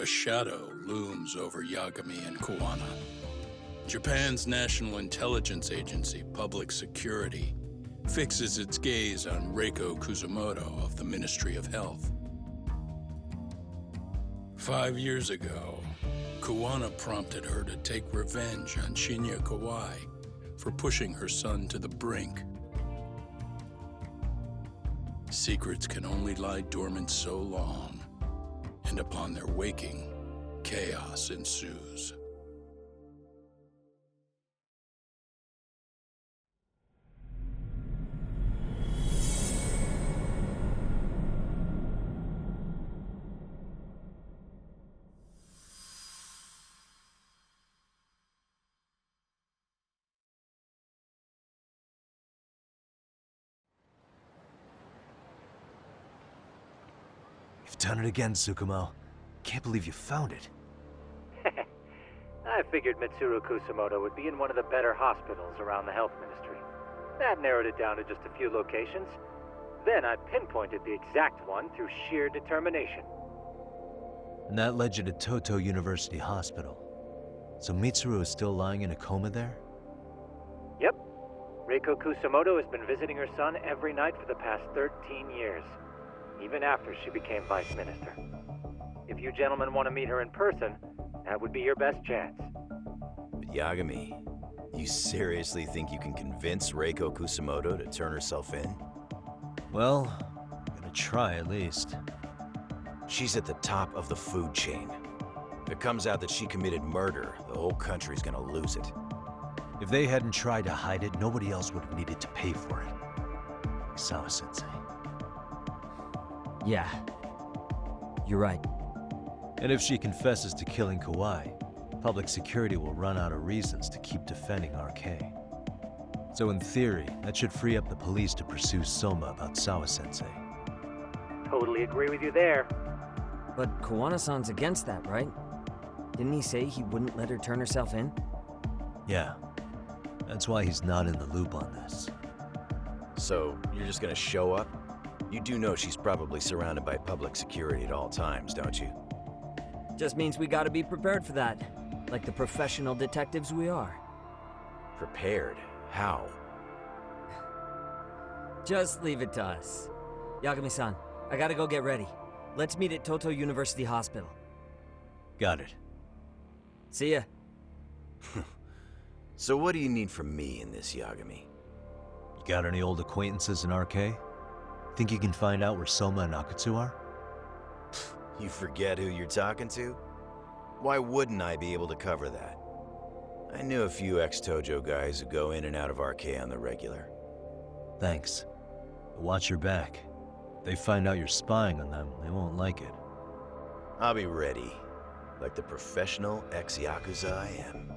A shadow looms over Yagami and Koana. Japan's National Intelligence Agency, Public Security, fixes its gaze on Reiko Kusumoto of the Ministry of Health. 5 years ago, Koana prompted her to take revenge on Shinya Kawai for pushing her son to the brink. Secrets can only lie dormant so long, and upon their waking, chaos ensues. You've done it again, Tsukumo. Can't believe you found it. I figured Mitsuru Kusumoto would be in one of the better hospitals around the health ministry. That narrowed it down to just a few locations. Then I pinpointed the exact one through sheer determination. And that led you to Toto University Hospital. So Mitsuru is still lying in a coma there? Yep. Reiko Kusumoto has been visiting her son every night for the past 13 years. Even after she became vice minister. If you gentlemen want to meet her in person, that would be your best chance. But Yagami, you seriously think you can convince Reiko Kusumoto to turn herself in? Well, I'm gonna try at least. She's at the top of the food chain. If it comes out that she committed murder, the whole country's gonna lose it. If they hadn't tried to hide it, nobody else would have needed to pay for it. Like Sawa-sensei. Yeah. You're right. And if she confesses to killing Kawai, public security will run out of reasons to keep defending RK. So in theory, that should free up the police to pursue Soma about Sawa-sensei. Totally agree with you there. But Koana-san's against that, right? Didn't he say he wouldn't let her turn herself in? Yeah. That's why he's not in the loop on this. So, you're just gonna show up? You do know she's probably surrounded by public security at all times, don't you? Just means we gotta be prepared for that. Like the professional detectives we are. Prepared? How? Just leave it to us. Yagami-san, I gotta go get ready. Let's meet at Toto University Hospital. Got it. See ya. So what do you need from me in this, Yagami? You got any old acquaintances in RK? Think you can find out where Soma and Akutsu are? You forget who you're talking to? Why wouldn't I be able to cover that? I knew a few ex-Tojo guys who go in and out of RK on the regular. Thanks. But watch your back. If they find out you're spying on them, they won't like it. I'll be ready, like the professional ex-Yakuza I am.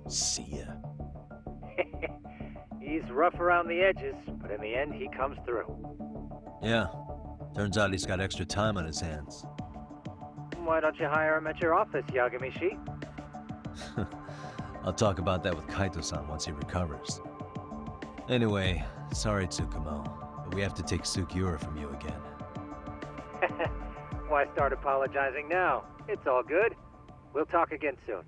See ya. He's rough around the edges, but in the end he comes through. Yeah. Turns out he's got extra time on his hands. Why don't you hire him at your office, Yagami-shi? I'll talk about that with Kaito-san once he recovers. Anyway, sorry Tsukumo, but we have to take Sukiura from you again. Why start apologizing now? It's all good. We'll talk again soon.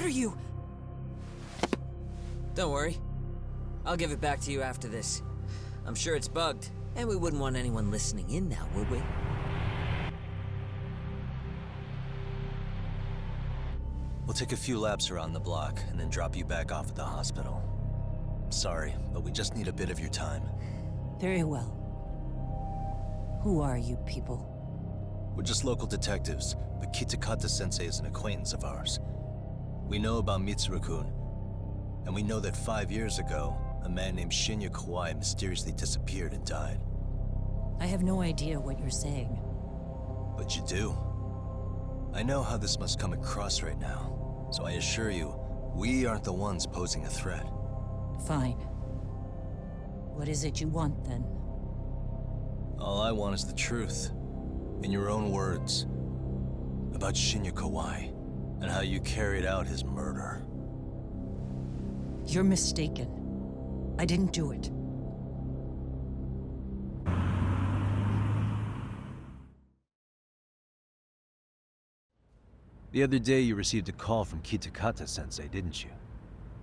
What are you? Don't worry. I'll give it back to you after this. I'm sure it's bugged, and we wouldn't want anyone listening in now, would we? We'll take a few laps around the block and then drop you back off at the hospital. Sorry, but we just need a bit of your time. Very well. Who are you people? We're just local detectives, but Kitakata-sensei is an acquaintance of ours. We know about Mitsuru-kun, and we know that 5 years ago, a man named Shinya Kawai mysteriously disappeared and died. I have no idea what you're saying. But you do. I know how this must come across right now, so I assure you, we aren't the ones posing a threat. Fine. What is it you want, then? All I want is the truth. In your own words. About Shinya Kawai, and how you carried out his murder. You're mistaken. I didn't do it. The other day you received a call from Kitakata-sensei, didn't you?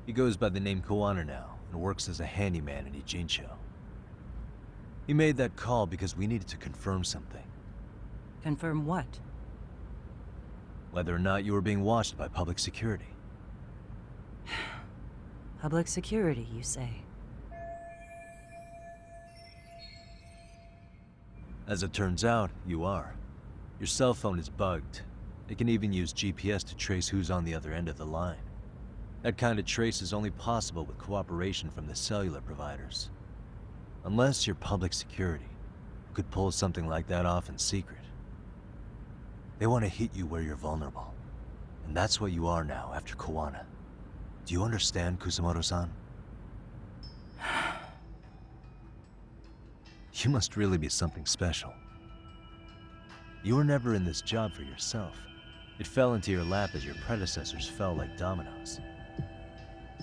He goes by the name Koana now, and works as a handyman in Ijincho. He made that call because we needed to confirm something. Confirm what? Whether or not you were being watched by public security. Public security, you say? As it turns out, you are. Your cell phone is bugged. It can even use GPS to trace who's on the other end of the line. That kind of trace is only possible with cooperation from the cellular providers. Unless you're public security, you could pull something like that off in secret. They want to hit you where you're vulnerable. And that's what you are now after Koana. Do you understand, Kusamoto-san? You must really be something special. You were never in this job for yourself. It fell into your lap as your predecessors fell like dominoes.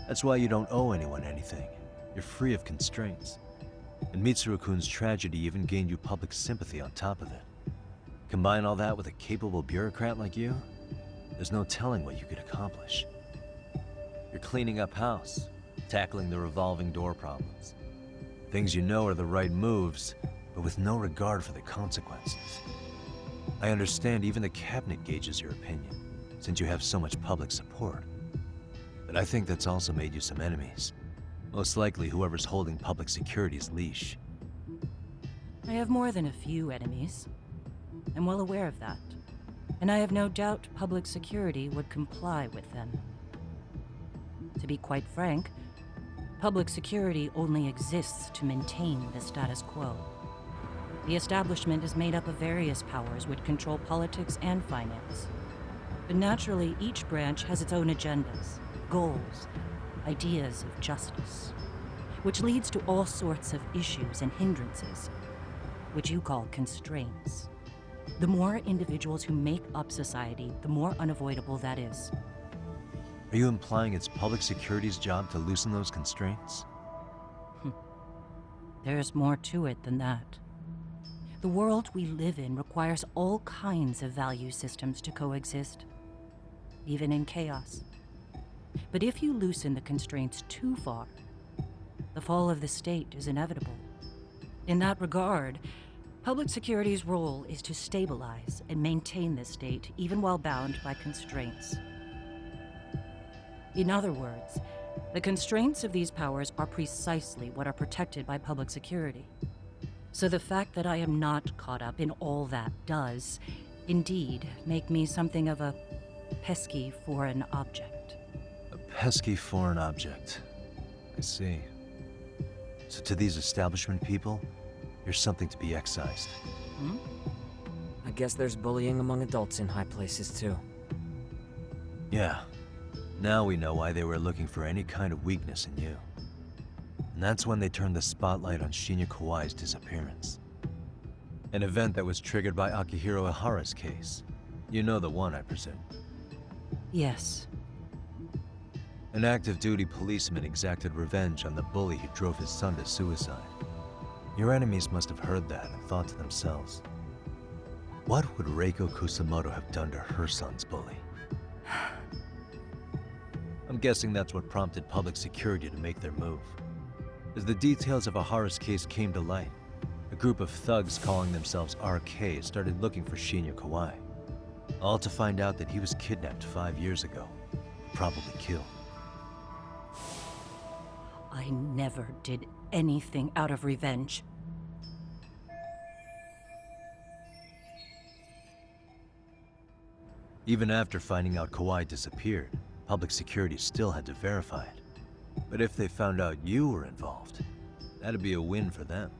That's why you don't owe anyone anything. You're free of constraints. And Mitsuru-kun's tragedy even gained you public sympathy on top of it. Combine all that with a capable bureaucrat like you, there's no telling what you could accomplish. You're cleaning up house, tackling the revolving door problems. Things you know are the right moves, but with no regard for the consequences. I understand even the cabinet gauges your opinion, since you have so much public support. But I think that's also made you some enemies. Most likely whoever's holding public security's leash. I have more than a few enemies. I'm well aware of that. And I have no doubt public security would comply with them. To be quite frank, public security only exists to maintain the status quo. The establishment is made up of various powers which control politics and finance. But naturally, each branch has its own agendas, goals, ideas of justice, which leads to all sorts of issues and hindrances, which you call constraints. The more individuals who make up society, the more unavoidable that is. Are you implying it's public security's job to loosen those constraints? There's more to it than that. The world we live in requires all kinds of value systems to coexist, even in chaos. But if you loosen the constraints too far, the fall of the state is inevitable. In that regard, public security's role is to stabilize and maintain the state, even while bound by constraints. In other words, the constraints of these powers are precisely what are protected by public security. So the fact that I am not caught up in all that does, indeed, make me something of a pesky foreign object. A pesky foreign object. I see. So to these establishment people, you're something to be excised. I guess there's bullying among adults in high places, too. Yeah. Now we know why they were looking for any kind of weakness in you. And that's when they turned the spotlight on Shinya Kawai's disappearance. An event that was triggered by Akihiro Ihara's case. You know the one, I presume. Yes. An active-duty policeman exacted revenge on the bully who drove his son to suicide. Your enemies must have heard that and thought to themselves, what would Reiko Kusamoto have done to her son's bully? I'm guessing that's what prompted public security to make their move. As the details of Ahara's case came to light, a group of thugs calling themselves RK started looking for Shinya Kawai, all to find out that he was kidnapped 5 years ago, probably killed. I never did anything out of revenge. Even after finding out Kawai disappeared, public security still had to verify it. But if they found out you were involved, that'd be a win for them.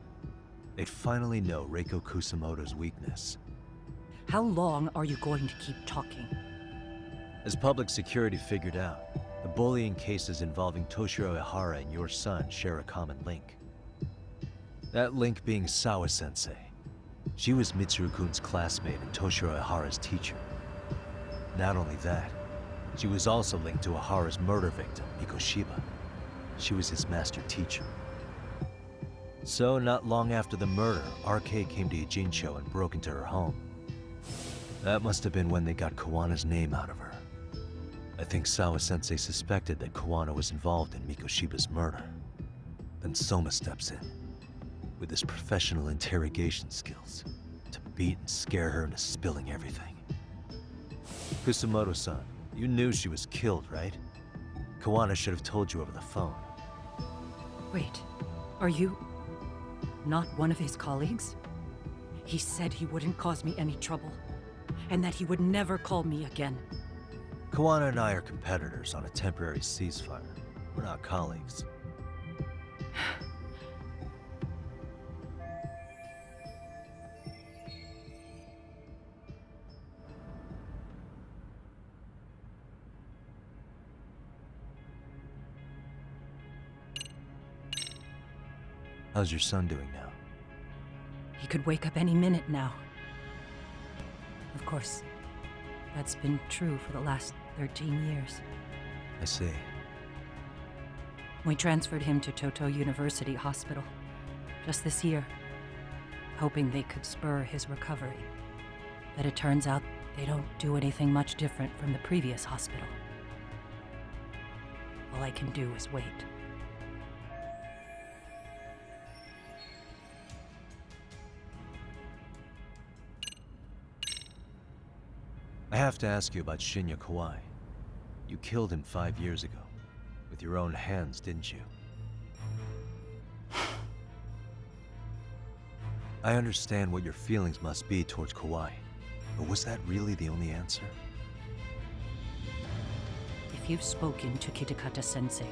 They'd finally know Reiko Kusamoto's weakness. How long are you going to keep talking? As public security figured out, the bullying cases involving Toshiro Ihara and your son share a common link. That link being Sawa-sensei. She was Mitsuru-kun's classmate and Toshiro Ihara's teacher. Not only that, she was also linked to Ihara's murder victim, Mikoshiba. She was his master teacher. So, not long after the murder, RK came to Ijincho and broke into her home. That must have been when they got Kawana's name out of her. I think Sawa-sensei suspected that Kawana was involved in Mikoshiba's murder. Then Soma steps in, with his professional interrogation skills, to beat and scare her into spilling everything. Kusamoto-san, you knew she was killed, right? Kawana should have told you over the phone. Wait, are you not one of his colleagues? He said he wouldn't cause me any trouble, and that he would never call me again. Kawana and I are competitors on a temporary ceasefire. We're not colleagues. How's your son doing now? He could wake up any minute now. Of course, that's been true for the last 13 years. I see. We transferred him to Toto University Hospital just this year, hoping they could spur his recovery. But it turns out they don't do anything much different from the previous hospital. All I can do is wait. I have to ask you about Shinya Kawai. You killed him 5 years ago. With your own hands, didn't you? I understand what your feelings must be towards Kawai, but was that really the only answer? If you've spoken to Kitakata-sensei,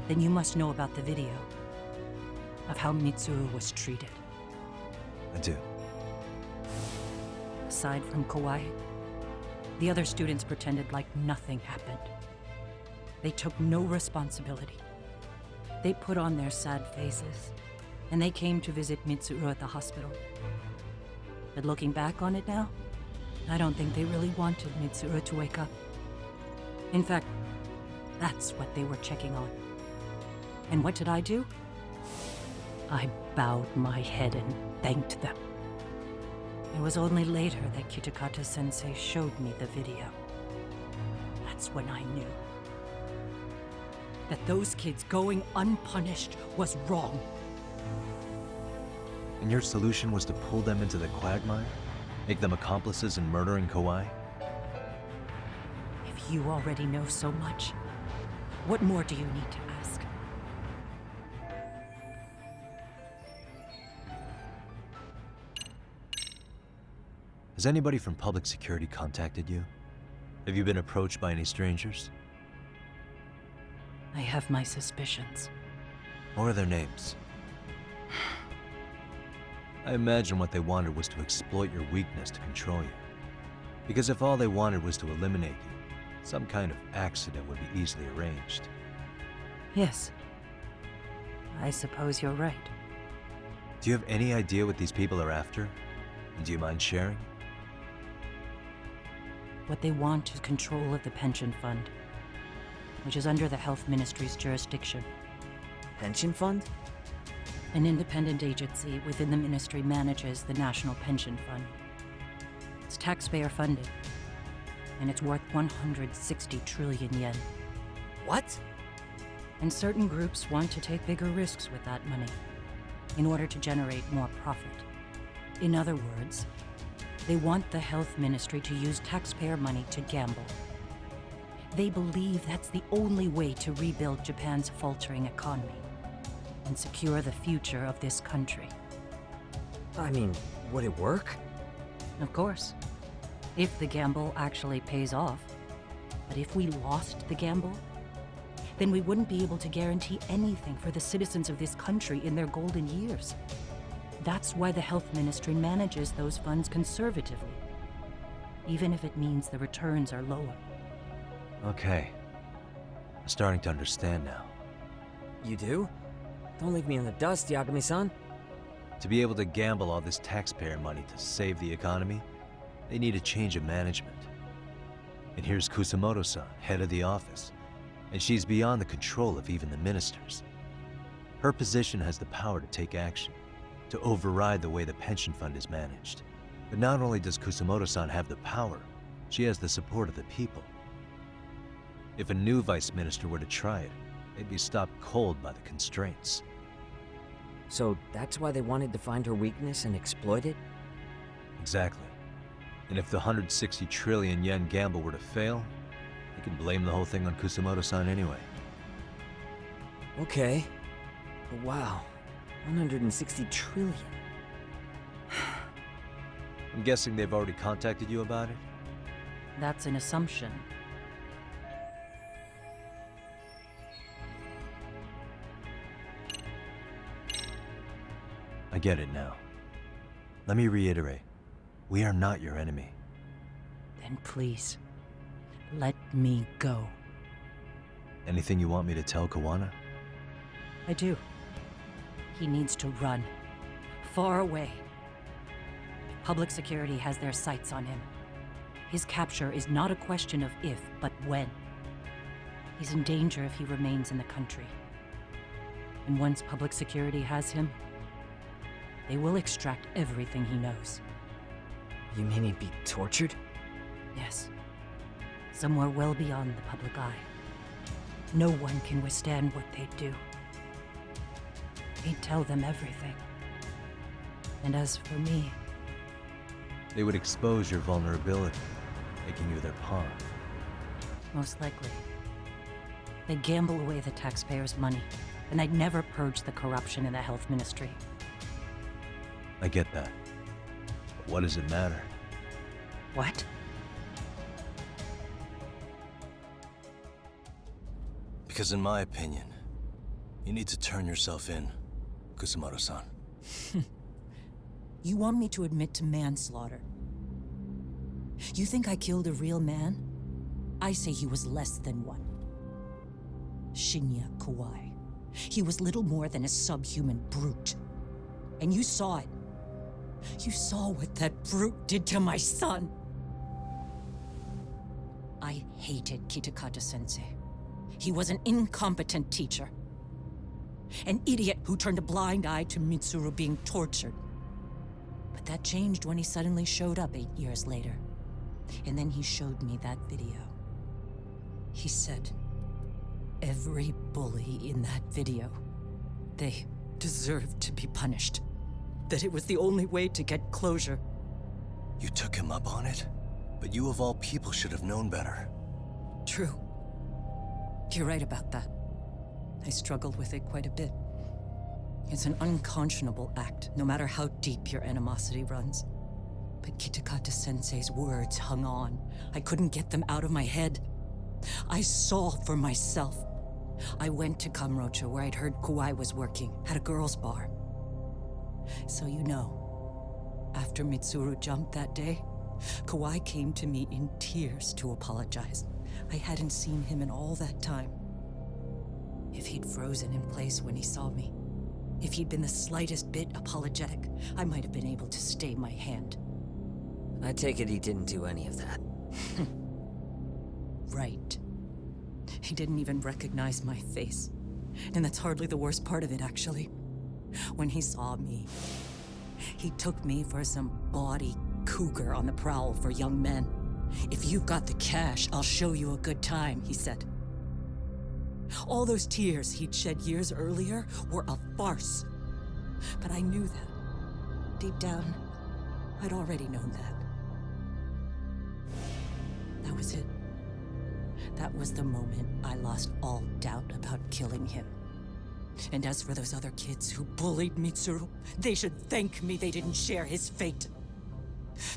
then you must know about the video of how Mitsuru was treated. I do. Aside from Kawai, the other students pretended like nothing happened. They took no responsibility. They put on their sad faces, and they came to visit Mitsuru at the hospital. But looking back on it now, I don't think they really wanted Mitsuru to wake up. In fact, that's what they were checking on. And what did I do? I bowed my head and thanked them. It was only later that Kitakata-sensei showed me the video. That's when I knew that those kids going unpunished was wrong. And your solution was to pull them into the quagmire? Make them accomplices in murdering Kawai? If you already know so much, what more do you need to ask? Has anybody from public security contacted you? Have you been approached by any strangers? I have my suspicions. What are their names? I imagine what they wanted was to exploit your weakness to control you. Because if all they wanted was to eliminate you, some kind of accident would be easily arranged. Yes. I suppose you're right. Do you have any idea what these people are after? And do you mind sharing? What they want is control of the pension fund, which is under the Health Ministry's jurisdiction. Pension fund? An independent agency within the ministry manages the National Pension Fund. It's taxpayer funded, and it's worth 160 trillion yen. What? And certain groups want to take bigger risks with that money in order to generate more profit. In other words, they want the health ministry to use taxpayer money to gamble. They believe that's the only way to rebuild Japan's faltering economy and secure the future of this country. I mean, would it work? Of course, if the gamble actually pays off. But if we lost the gamble, then we wouldn't be able to guarantee anything for the citizens of this country in their golden years. That's why the health ministry manages those funds conservatively, even if it means the returns are lower. Okay. I'm starting to understand now. You do? Don't leave me in the dust, Yagami-san. To be able to gamble all this taxpayer money to save the economy, they need a change of management. And here's Kusamoto-san, head of the office, and she's beyond the control of even the ministers. Her position has the power to take action, to override the way the pension fund is managed. But not only does Kusamoto-san have the power, she has the support of the people. If a new vice minister were to try it, they'd be stopped cold by the constraints. So that's why they wanted to find her weakness and exploit it? Exactly. And if the 160 trillion yen gamble were to fail, they could blame the whole thing on Kusamoto-san anyway. Okay. But wow, 160 trillion. I'm guessing they've already contacted you about it? That's an assumption. I get it now. Let me reiterate. We are not your enemy. Then please, let me go. Anything you want me to tell Kawana? I do. He needs to run. Far away. Public security has their sights on him. His capture is not a question of if, but when. He's in danger if he remains in the country. And once public security has him, they will extract everything he knows. You mean he'd be tortured? Yes. Somewhere well beyond the public eye. No one can withstand what they do. He'd tell them everything. And as for me, They would expose your vulnerability, making you their pawn. most likely. They'd gamble away the taxpayers' money, and I'd never purge the corruption in the health ministry. I get that. But what does it matter? What? Because in my opinion, you need to turn yourself in, Kusamoto-san. You want me to admit to manslaughter? You think I killed a real man? I say he was less than one. Shinya Kawai. He was little more than a subhuman brute. And you saw it. You saw what that brute did to my son. I hated Kitakata-sensei. He was an incompetent teacher. An idiot who turned a blind eye to Mitsuru being tortured. But that changed when he suddenly showed up 8 years later. And then he showed me that video. He said, every bully in that video, they deserved to be punished. That it was the only way to get closure. You took him up on it? But you of all people should have known better. True. You're right about that. I struggled with it quite a bit. It's an unconscionable act, no matter how deep your animosity runs. But Kitakata-sensei's words hung on. I couldn't get them out of my head. I saw for myself. I went to Kamurocho, where I'd heard Kawai was working, at a girls' bar. So you know, after Mitsuru jumped that day, Kawai came to me in tears to apologize. I hadn't seen him in all that time. If he'd frozen in place when he saw me, if he'd been the slightest bit apologetic, I might have been able to stay my hand. I take it he didn't do any of that. Right. He didn't even recognize my face. And that's hardly the worst part of it, actually. When he saw me, he took me for some bawdy cougar on the prowl for young men. If you've got the cash, I'll show you a good time, he said. All those tears he'd shed years earlier were a farce. But I knew that. Deep down, I'd already known that. That was it. That was the moment I lost all doubt about killing him. And as for those other kids who bullied Mitsuru, they should thank me they didn't share his fate.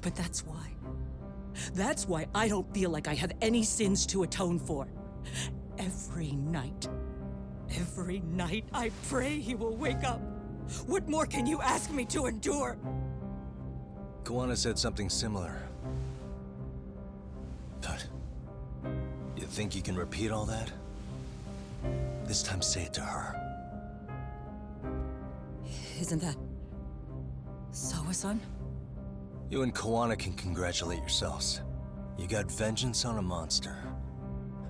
But that's why. That's why I don't feel like I have any sins to atone for. Every night I pray he will wake up. What more can you ask me to endure? Kuwana said something similar. But you think you can repeat all that? This time say it to her. Isn't that Sawa-san? You and Kuwana can congratulate yourselves. You got vengeance on a monster.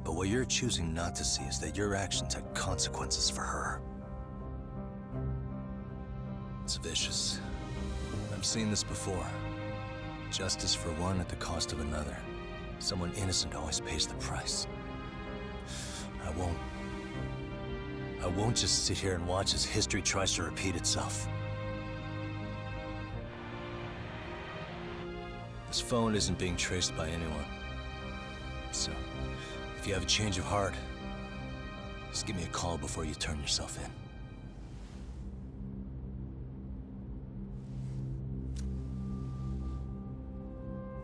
But what you're choosing not to see is that your actions had consequences for her. It's vicious. I've seen this before. Justice for one at the cost of another. Someone innocent always pays the price. I won't just sit here and watch as history tries to repeat itself. This phone isn't being traced by anyone. So, if you have a change of heart, just give me a call before you turn yourself in.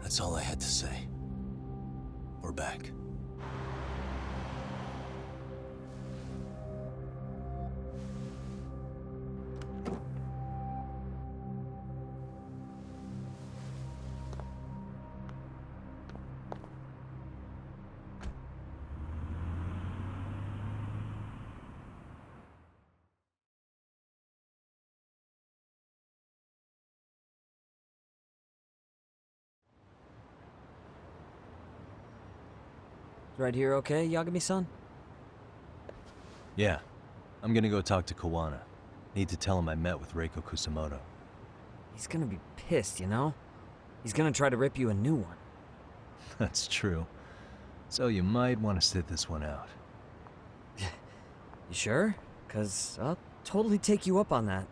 That's all I had to say. We're back. Right here okay, Yagami-san? Yeah. I'm gonna go talk to Kuwana. Need to tell him I met with Reiko Kusamoto. He's gonna be pissed, you know? He's gonna try to rip you a new one. That's true. So you might want to sit this one out. You sure? 'Cause I'll totally take you up on that.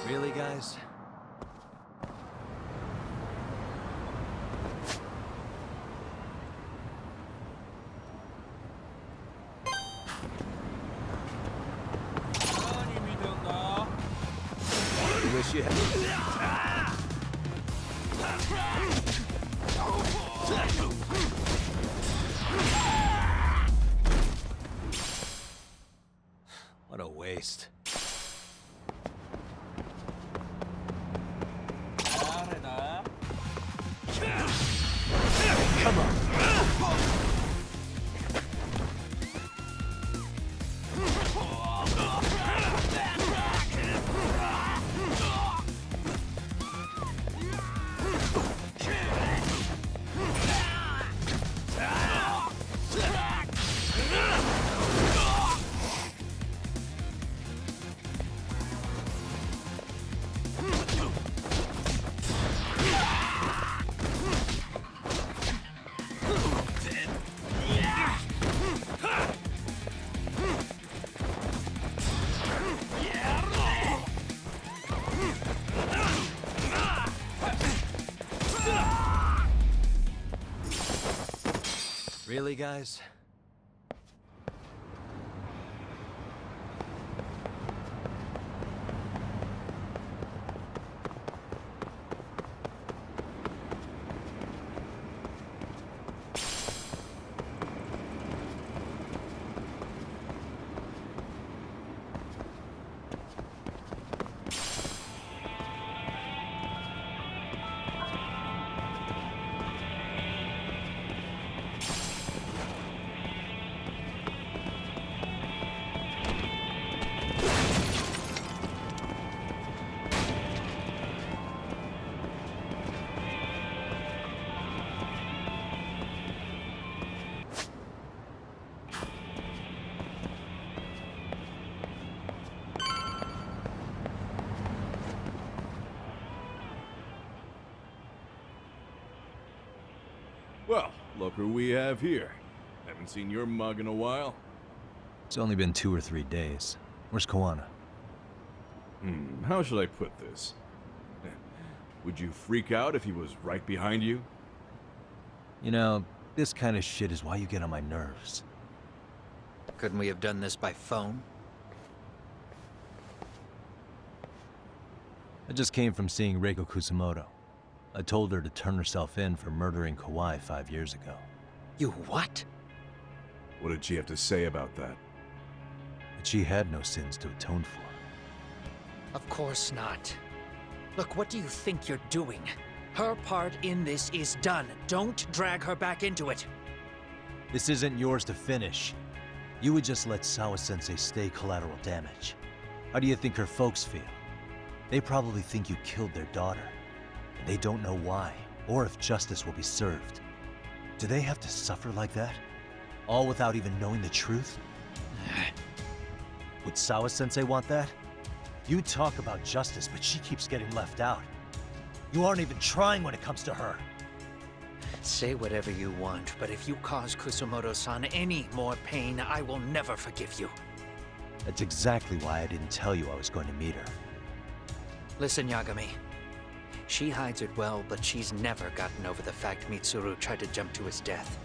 Really, guys? I wish you had. What a waste. Come on. Really, guys? Well, look who we have here. Haven't seen your mug in a while. It's only been 2 or 3 days. Where's Koana? How should I put this? Would you freak out if he was right behind you? You know, this kind of shit is why you get on my nerves. Couldn't we have done this by phone? I just came from seeing Reiko Kusamoto. I told her to turn herself in for murdering Kawhi 5 years ago. You what? What did she have to say about that? But she had no sins to atone for. Of course not. Look, what do you think you're doing? Her part in this is done. Don't drag her back into it. This isn't yours to finish. You would just let Sawa-sensei stay collateral damage. How do you think her folks feel? They probably think you killed their daughter. And they don't know why, or if justice will be served. Do they have to suffer like that? All without even knowing the truth? Would Sawa-sensei want that? You talk about justice, but she keeps getting left out. You aren't even trying when it comes to her. Say whatever you want, but if you cause Kusumoto-san any more pain, I will never forgive you. That's exactly why I didn't tell you I was going to meet her. Listen, Yagami. She hides it well, but she's never gotten over the fact Mitsuru tried to jump to his death.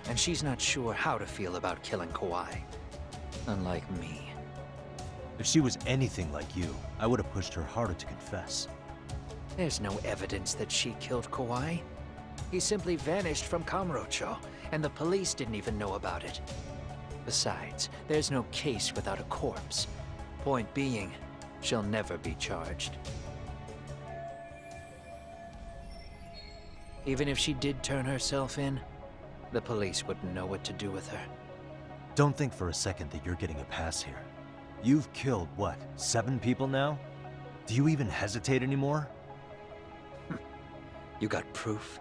And she's not sure how to feel about killing Kawhi. Unlike me. If she was anything like you, I would have pushed her harder to confess. There's no evidence that she killed Kawhi. He simply vanished from Kamurocho, and the police didn't even know about it. Besides, there's no case without a corpse. Point being, she'll never be charged. Even if she did turn herself in, the police wouldn't know what to do with her. Don't think for a second that you're getting a pass here. You've killed, what, 7 people now? Do you even hesitate anymore? You got proof?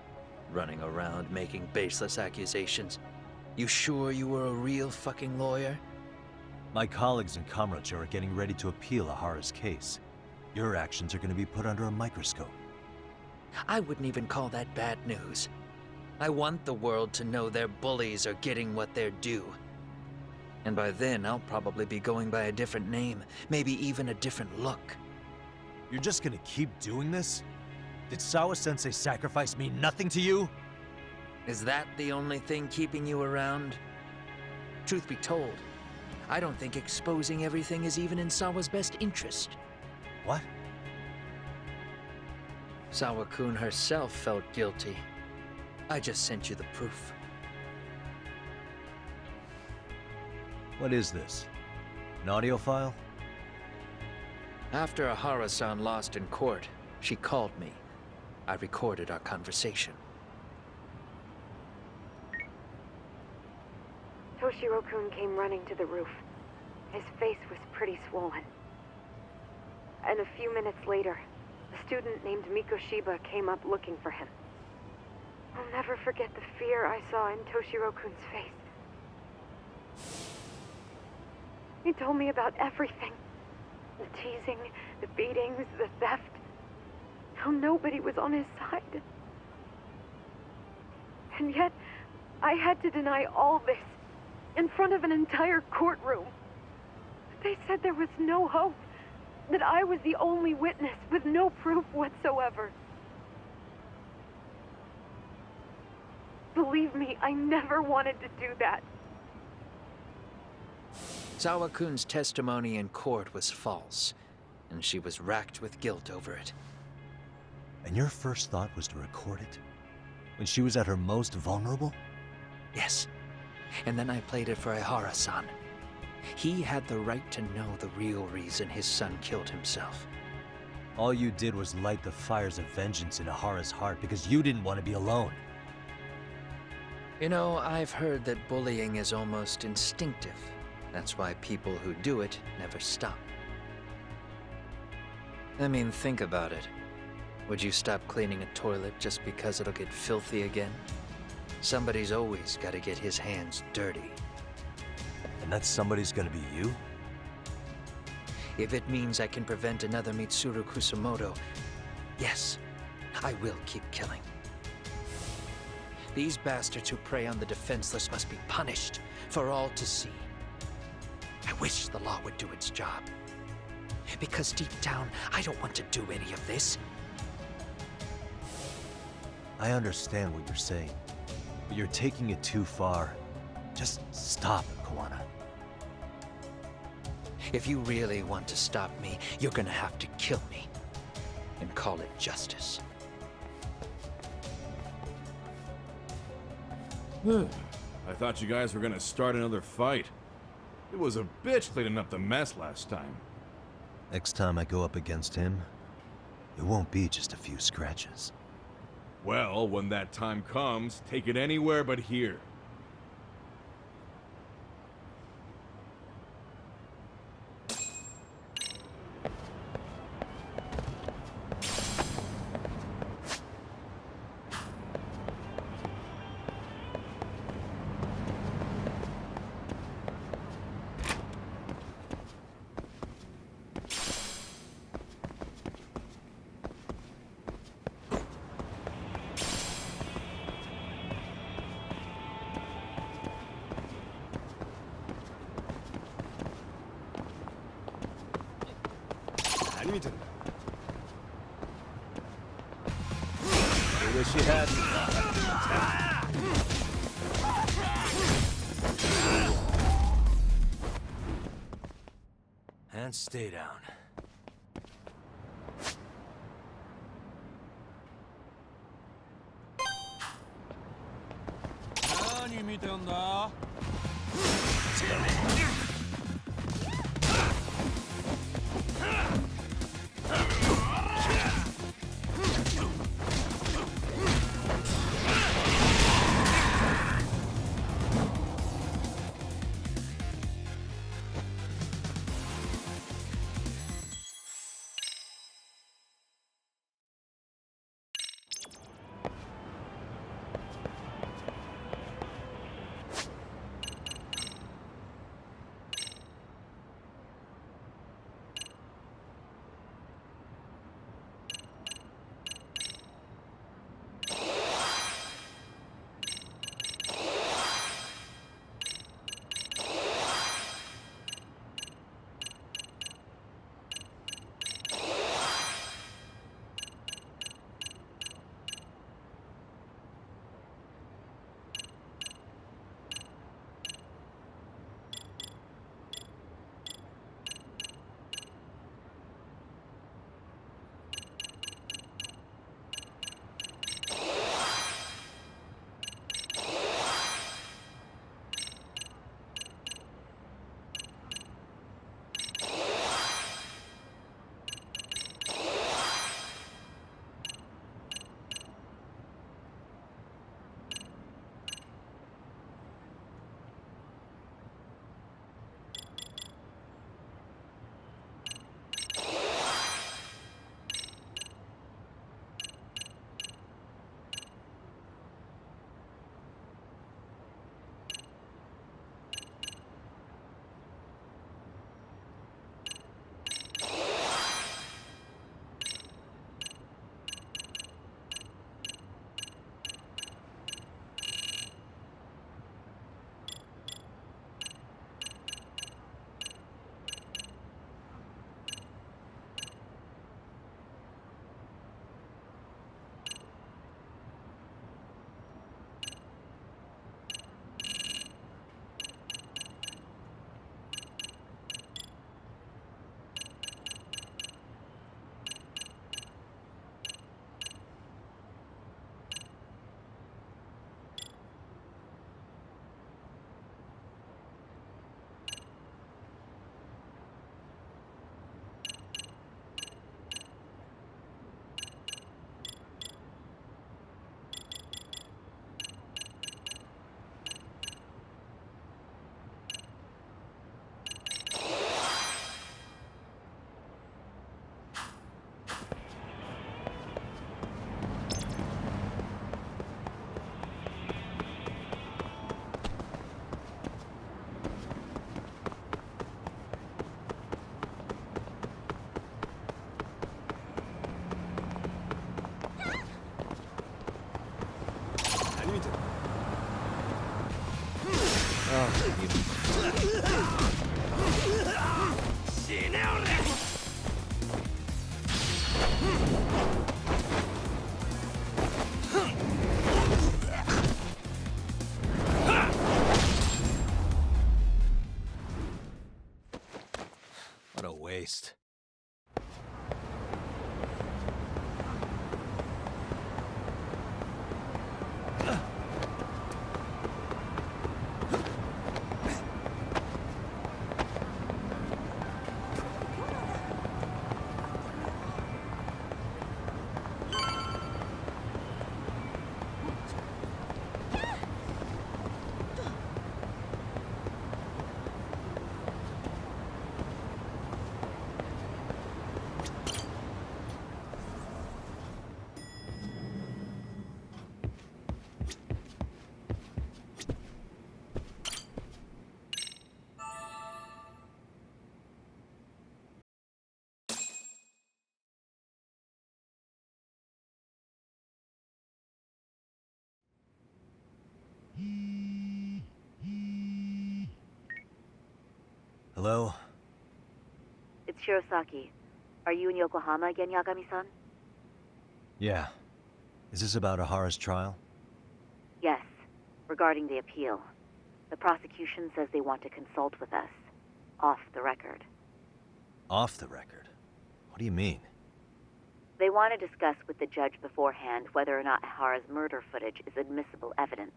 Running around making baseless accusations. You sure you were a real fucking lawyer? My colleagues in Kamurocho are getting ready to appeal Ahara's case. Your actions are going to be put under a microscope. I wouldn't even call that bad news. I want the world to know their bullies are getting what they're due. And by then, I'll probably be going by a different name, maybe even a different look. You're just gonna keep doing this? Did Sawa-sensei sacrifice mean nothing to you? Is that the only thing keeping you around? Truth be told, I don't think exposing everything is even in Sawa's best interest. What? Sawa-kun herself felt guilty. I just sent you the proof. What is this? An audio file? After Ahara-san lost in court, she called me. I recorded our conversation. Toshiro-kun came running to the roof. His face was pretty swollen. And a few minutes later, a student named Miko Shiba came up looking for him. I'll never forget the fear I saw in Toshiro-kun's face. He told me about everything. The teasing, the beatings, the theft. How nobody was on his side. And yet, I had to deny all this in front of an entire courtroom. They said there was no hope, that I was the only witness with no proof whatsoever. believe me, I never wanted to do that. Zawa-kun's testimony in court was false, and she was racked with guilt over it. And your first thought was to record it? When she was at her most vulnerable? Yes. And then I played it for Ihara-san. He had the right to know the real reason his son killed himself. All you did was light the fires of vengeance in Ihara's heart because you didn't want to be alone. You know, I've heard that bullying is almost instinctive. That's why people who do it never stop. I mean, think about it. Would you stop cleaning a toilet just because it'll get filthy again? Somebody's always got to get his hands dirty. And that somebody's gonna be you? If it means I can prevent another Mitsuru Kusamoto, yes, I will keep killing. These bastards who prey on the defenseless must be punished for all to see. I wish the law would do its job. Because deep down, I don't want to do any of this. I understand what you're saying, but you're taking it too far. Just stop, Kuwana. If you really want to stop me, you're gonna have to kill me. And call it justice. I thought you guys were gonna start another fight. It was a bitch cleaning up the mess last time. Next time I go up against him, it won't be just a few scratches. Well, when that time comes, take it anywhere but here. I wish you hadn't. And stay down. What a waste. Hello? It's Shirosaki. Are you in Yokohama again, Yagami-san? Yeah. Is this about Ahara's trial? Yes. Regarding the appeal. The prosecution says they want to consult with us. Off the record. Off the record? What do you mean? They want to discuss with the judge beforehand whether or not Ahara's murder footage is admissible evidence.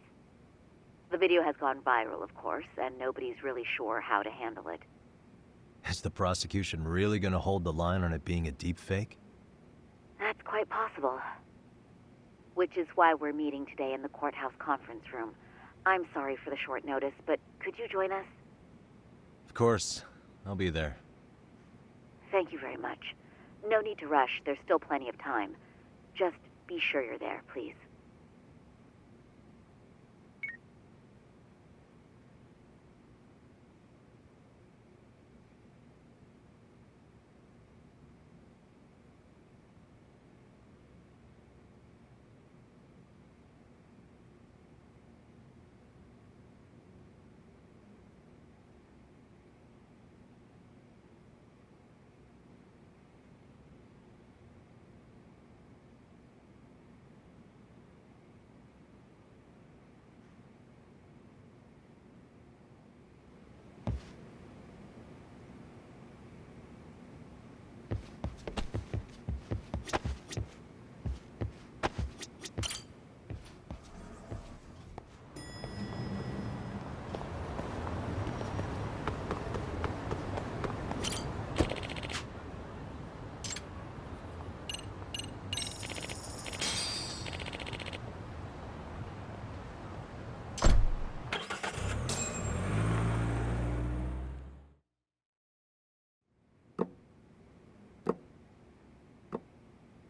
The video has gone viral, of course, and nobody's really sure how to handle it. Is the prosecution really gonna hold the line on it being a deepfake? That's quite possible. Which is why we're meeting today in the courthouse conference room. I'm sorry for the short notice, but could you join us? Of course. I'll be there. Thank you very much. No need to rush. There's still plenty of time. Just be sure you're there, please.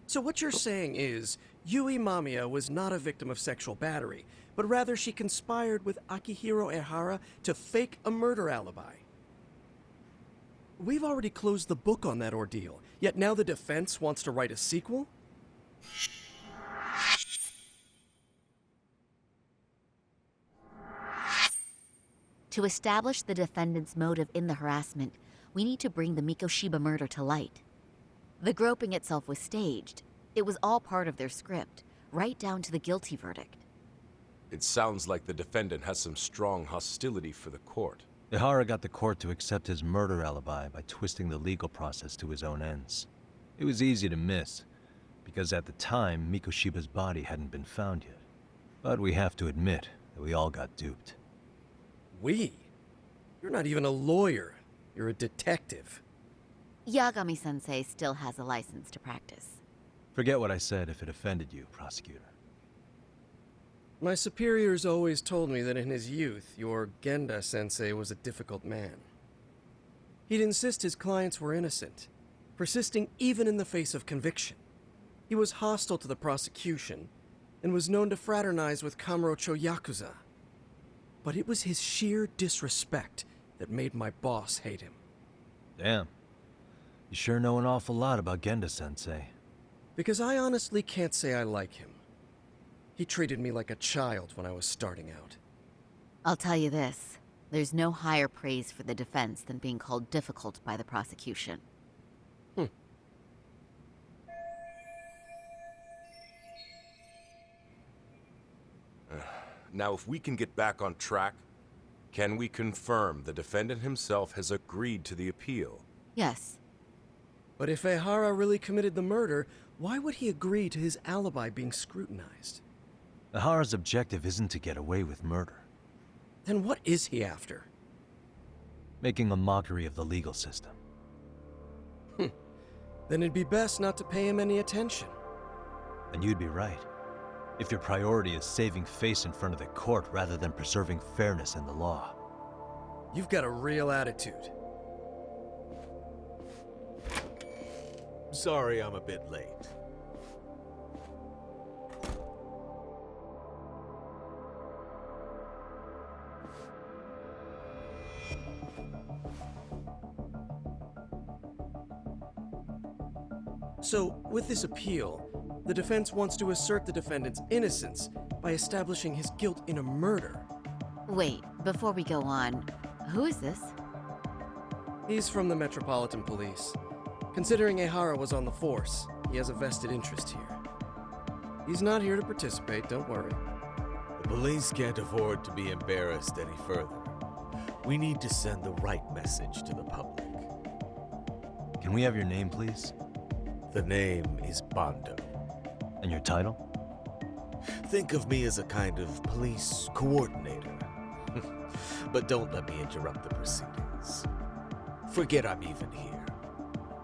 So what you're saying is, Yui Mamiya was not a victim of sexual battery, but rather she conspired with Akihiro Ehara to fake a murder alibi. We've already closed the book on that ordeal, yet now the defense wants to write a sequel? To establish the defendant's motive in the harassment, we need to bring the Mikoshiba murder to light. The groping itself was staged. It was all part of their script, right down to the guilty verdict. It sounds like the defendant has some strong hostility for the court. Ehara got the court to accept his murder alibi by twisting the legal process to his own ends. It was easy to miss, because at the time, Mikoshiba's body hadn't been found yet. But we have to admit that we all got duped. We? You're not even a lawyer. You're a detective. Yagami-sensei still has a license to practice. Forget what I said if it offended you, prosecutor. My superiors always told me that in his youth, your Genda-sensei was a difficult man. He'd insist his clients were innocent, persisting even in the face of conviction. He was hostile to the prosecution, and was known to fraternize with Kamurocho Yakuza. But it was his sheer disrespect that made my boss hate him. Damn. You sure know an awful lot about Genda-sensei. Because I honestly can't say I like him. He treated me like a child when I was starting out. I'll tell you this. There's no higher praise for the defense than being called difficult by the prosecution. Now, if we can get back on track, can we confirm the defendant himself has agreed to the appeal? Yes. But if Ehara really committed the murder, why would he agree to his alibi being scrutinized? Ehara's objective isn't to get away with murder. Then what is he after? Making a mockery of the legal system. Then it'd be best not to pay him any attention. And you'd be right. If your priority is saving face in front of the court rather than preserving fairness in the law. You've got a real attitude. Sorry I'm a bit late. So, with this appeal, the defense wants to assert the defendant's innocence by establishing his guilt in a murder. Wait, before we go on, who is this? He's from the Metropolitan Police. Considering Ehara was on the force, he has a vested interest here. He's not here to participate, don't worry. The police can't afford to be embarrassed any further. We need to send the right message to the public. Can we have your name, please? The name is Bondo. And your title? Think of me as a kind of police coordinator. But don't let me interrupt the proceedings. Forget I'm even here.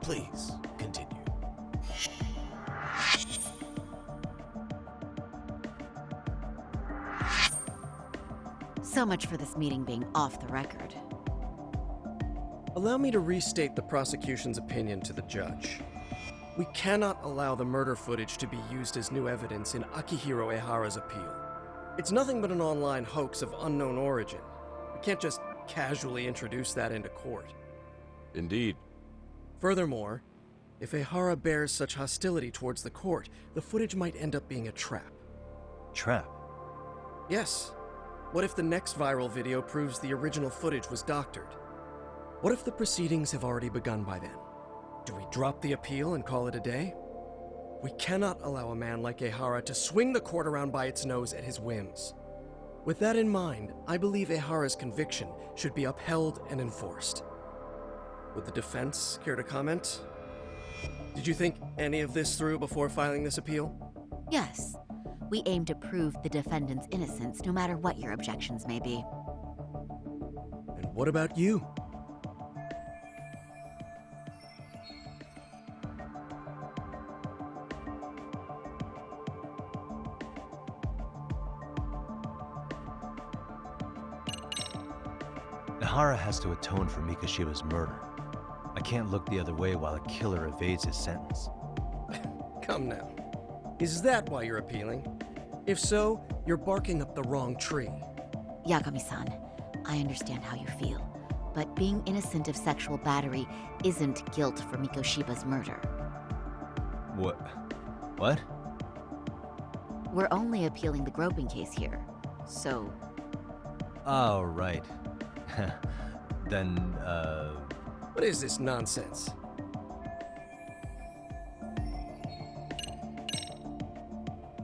Please, continue. So much for this meeting being off the record. Allow me to restate the prosecution's opinion to the judge. We cannot allow the murder footage to be used as new evidence in Akihiro Ehara's appeal. It's nothing but an online hoax of unknown origin. We can't just casually introduce that into court. Indeed. Furthermore, if Ehara bears such hostility towards the court, the footage might end up being a trap. Trap? Yes. What if the next viral video proves the original footage was doctored? What if the proceedings have already begun by then? Do we drop the appeal and call it a day? We cannot allow a man like Ehara to swing the court around by its nose at his whims. With that in mind, I believe Ehara's conviction should be upheld and enforced. Would the defense care to comment? Did you think any of this through before filing this appeal? Yes. We aim to prove the defendant's innocence no matter what your objections may be. And what about you? Ehara has to atone for Mikoshiba's murder. I can't look the other way while a killer evades his sentence. Come now. Is that why you're appealing? If so, you're barking up the wrong tree. Yagami-san, I understand how you feel, but being innocent of sexual battery isn't guilt for Mikoshiba's murder. What? We're only appealing the groping case here, so... Oh, right. Then, What is this nonsense?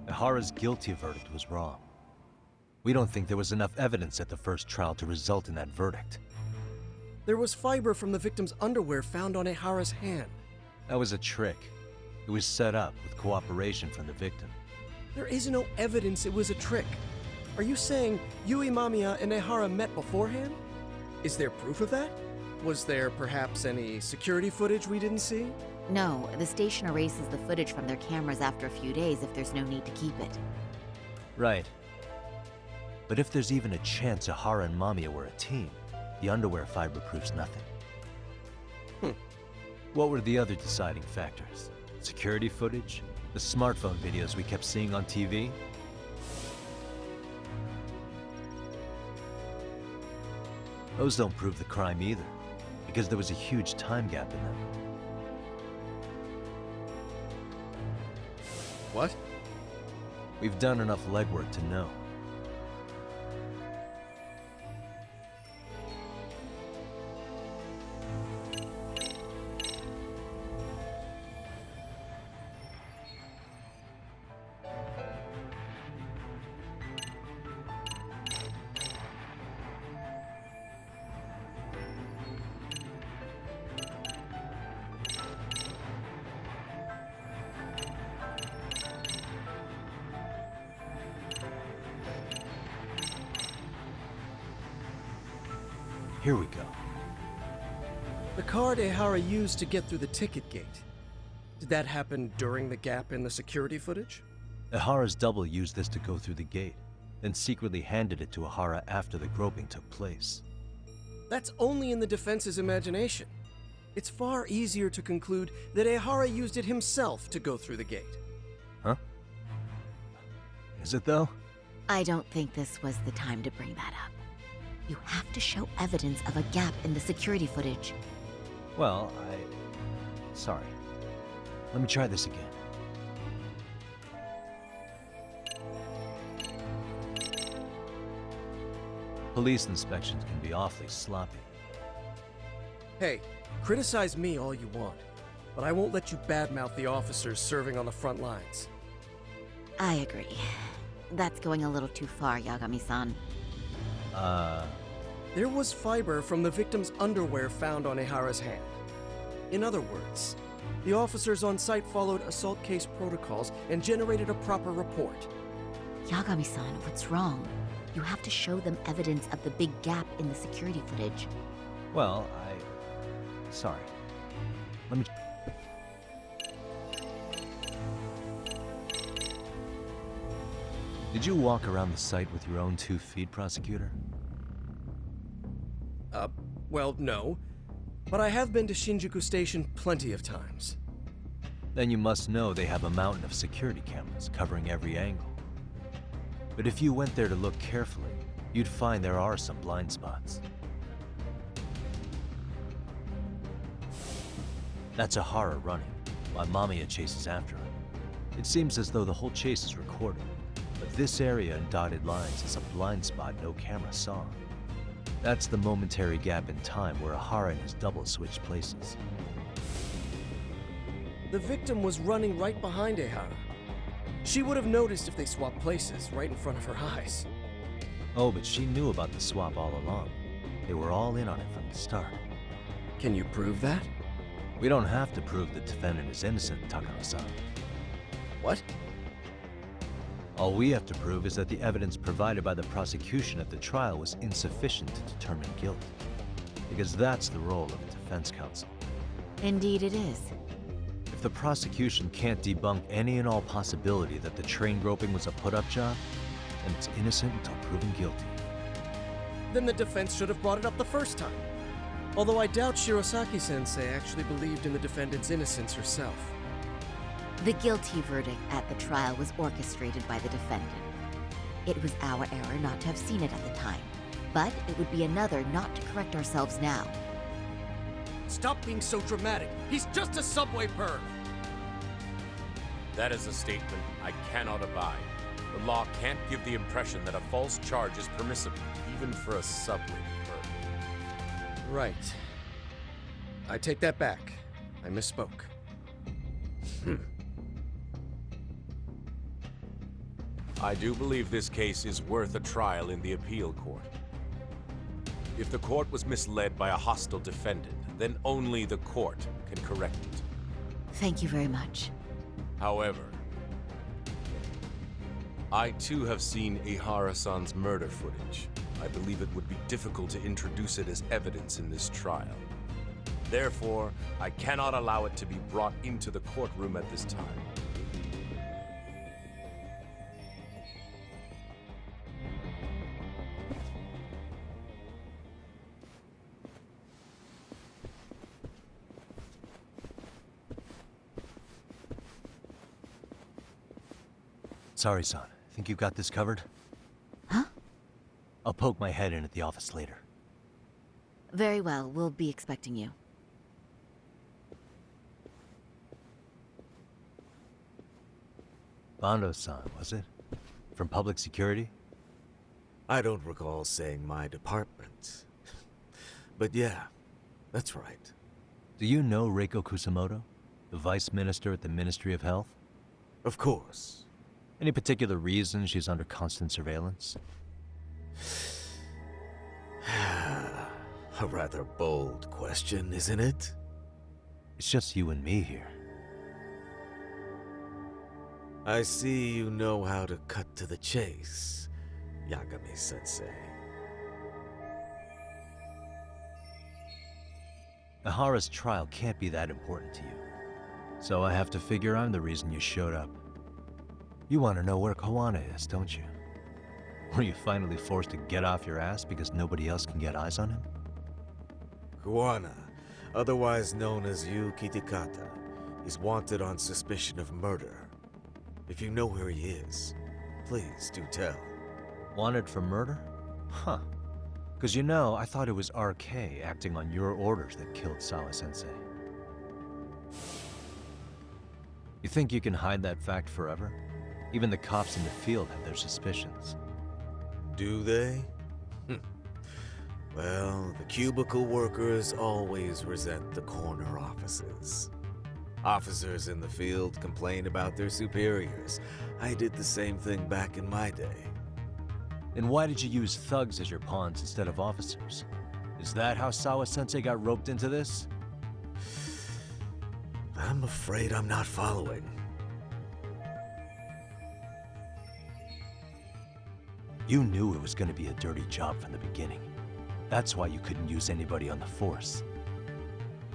Ehara's guilty verdict was wrong. We don't think there was enough evidence at the first trial to result in that verdict. There was fiber from the victim's underwear found on Ehara's hand. That was a trick. It was set up with cooperation from the victim. There is no evidence it was a trick. Are you saying Yui Mamiya and Ehara met beforehand? Is there proof of that? Was there perhaps any security footage we didn't see? No, the station erases the footage from their cameras after a few days if there's no need to keep it. Right. But if there's even a chance Ehara and Mamiya were a team, the underwear fiber proves nothing. What were the other deciding factors? Security footage? The smartphone videos we kept seeing on TV? Those don't prove the crime either, because there was a huge time gap in them. What? We've done enough legwork to know. Here we go. The card Ehara used to get through the ticket gate. Did that happen during the gap in the security footage? Ehara's double used this to go through the gate, then secretly handed it to Ehara after the groping took place. That's only in the defense's imagination. It's far easier to conclude that Ehara used it himself to go through the gate. Huh? Is it though? I don't think this was the time to bring that up. You have to show evidence of a gap in the security footage. Well, sorry. Let me try this again. Police inspections can be awfully sloppy. Hey, criticize me all you want, but I won't let you badmouth the officers serving on the front lines. I agree. That's going a little too far, Yagami-san. There was fiber from the victim's underwear found on Ehara's hand. In other words, the officers on site followed assault case protocols and generated a proper report. Yagami-san, what's wrong? You have to show them evidence of the big gap in the security footage. Well, sorry. Let me... Did you walk around the site with your own 2 feet, prosecutor? Well, no. But I have been to Shinjuku Station plenty of times. Then you must know they have a mountain of security cameras covering every angle. But if you went there to look carefully, you'd find there are some blind spots. That's Ehara running, while Mamiya chases after him. It seems as though the whole chase is recorded, but this area in dotted lines is a blind spot no camera saw. That's the momentary gap in time where Ehara and his double switched places. The victim was running right behind Ehara. She would have noticed if they swapped places right in front of her eyes. Oh, but she knew about the swap all along. They were all in on it from the start. Can you prove that? We don't have to prove the defendant is innocent, Takano-san. What? All we have to prove is that the evidence provided by the prosecution at the trial was insufficient to determine guilt. Because that's the role of the defense counsel. Indeed it is. If the prosecution can't debunk any and all possibility that the train groping was a put-up job, then it's innocent until proven guilty. Then the defense should have brought it up the first time. Although I doubt Shirosaki-sensei actually believed in the defendant's innocence herself. The guilty verdict at the trial was orchestrated by the defendant. It was our error not to have seen it at the time, but it would be another not to correct ourselves now. Stop being so dramatic. He's just a subway perv. That is a statement I cannot abide. The law can't give the impression that a false charge is permissible, even for a subway perv. Right. I take that back. I misspoke. I do believe this case is worth a trial in the appeal court. If the court was misled by a hostile defendant, then only the court can correct it. Thank you very much. However, I too have seen Ehara-san's murder footage. I believe it would be difficult to introduce it as evidence in this trial. Therefore, I cannot allow it to be brought into the courtroom at this time. Sorry, son. Think you've got this covered? Huh? I'll poke my head in at the office later. Very well, we'll be expecting you. Bando-san, was it? From public security? I don't recall saying my department. But yeah, that's right. Do you know Reiko Kusamoto? The Vice Minister at the Ministry of Health? Of course. Any particular reason she's under constant surveillance? A rather bold question, isn't it? It's just you and me here. I see you know how to cut to the chase, Yagami-sensei. Ihara's trial can't be that important to you. So I have to figure I'm the reason you showed up. You want to know where Koana is, don't you? Were you finally forced to get off your ass because nobody else can get eyes on him? Kuwana, otherwise known as Yu Kitakata, is wanted on suspicion of murder. If you know where he is, please do tell. Wanted for murder? Huh. Because you know, I thought it was RK acting on your orders that killed Sawa-sensei. You think you can hide that fact forever? Even the cops in the field have their suspicions. Do they? Well, the cubicle workers always resent the corner offices. Officers in the field complain about their superiors. I did the same thing back in my day. Then why did you use thugs as your pawns instead of officers? Is that how Sawa-sensei got roped into this? I'm afraid I'm not following. You knew it was going to be a dirty job from the beginning. That's why you couldn't use anybody on the force.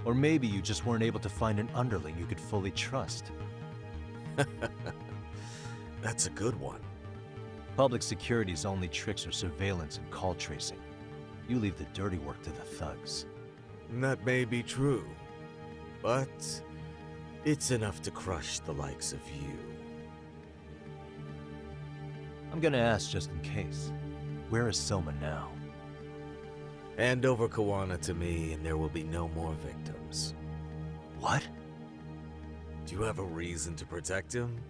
Or maybe you just weren't able to find an underling you could fully trust. That's a good one. Public security's only tricks are surveillance and call tracing. You leave the dirty work to the thugs. That may be true, but it's enough to crush the likes of you. I'm gonna ask just in case. Where is Soma now? Hand over Koana to me and there will be no more victims. What? Do you have a reason to protect him?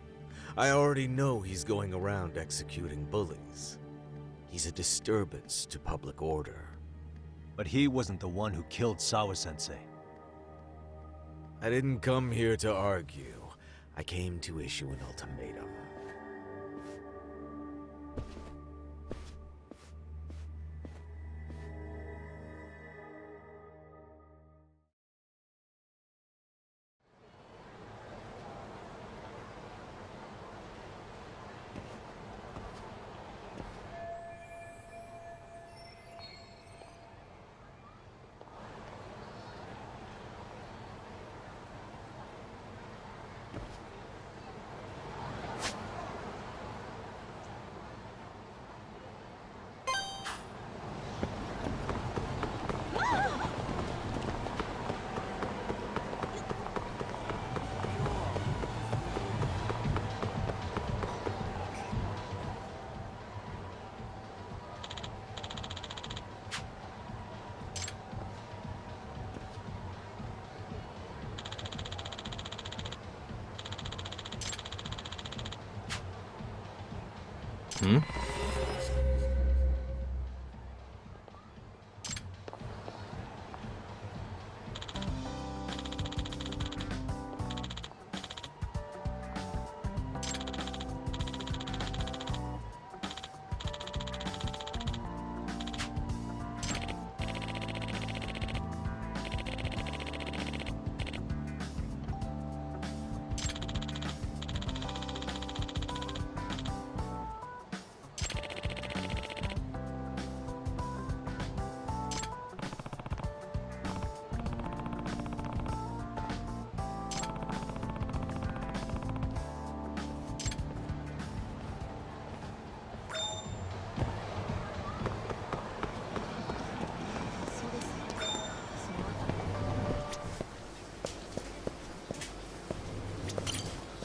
I already know he's going around executing bullies. He's a disturbance to public order. But he wasn't the one who killed Sawa-sensei. I didn't come here to argue. I came to issue an ultimatum. Hmm?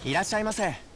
いらっしゃいませ。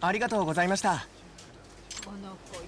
ありがとうございました。この子